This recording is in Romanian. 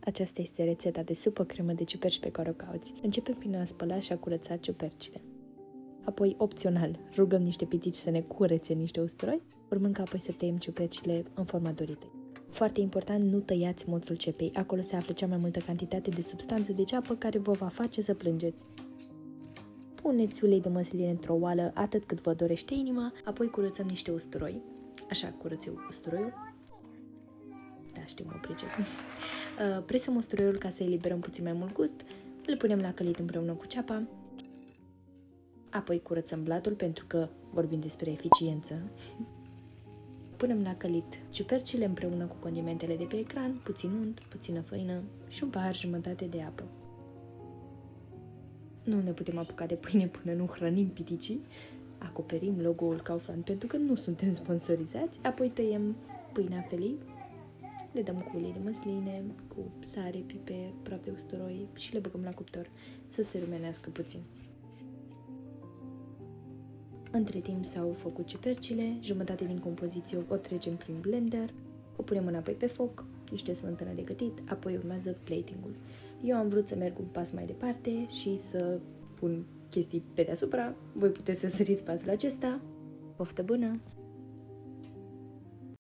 Aceasta este rețeta de supă cremă de ciuperci pe care o cauți. Începem prin a spăla și a curăța ciupercile. Apoi, opțional, rugăm niște pitici să ne curețe niște usturoi, urmând ca apoi să tăiem ciupercile în forma dorită. Foarte important, nu tăiați moțul cepei, acolo se află cea mai multă cantitate de substanță de ceapă care vă va face să plângeți. Puneți ulei de măsline într-o oală atât cât vă dorește inima, apoi curățăm niște usturoi. Așa curăț eu usturoiul. Da, știu, mă pricep. Presăm usturoiul ca să eliberăm puțin mai mult gust, îl punem la călit împreună cu ceapa, apoi curățăm blatul pentru că vorbim despre eficiență. Punem la călit ciupercile împreună cu condimentele de pe ecran, puțin unt, puțină făină și un pahar jumătate de apă. Nu ne putem apuca de pâine până nu hrănim piticii. Acoperim logo-ul Kaufland pentru că nu suntem sponsorizați, apoi tăiem pâinea felii, le dăm cu ulei de măsline, cu sare, piper, praf de usturoi și le băgăm la cuptor să se rumenească puțin. Între timp s-au făcut ciupercile, jumătate din compoziție o trecem prin blender, o punem înapoi pe foc, niște smântână de gătit, apoi urmează plating-ul. Eu am vrut să merg un pas mai departe și să pun chestii pe deasupra, voi puteți să săriți pasul acesta. Poftă bună!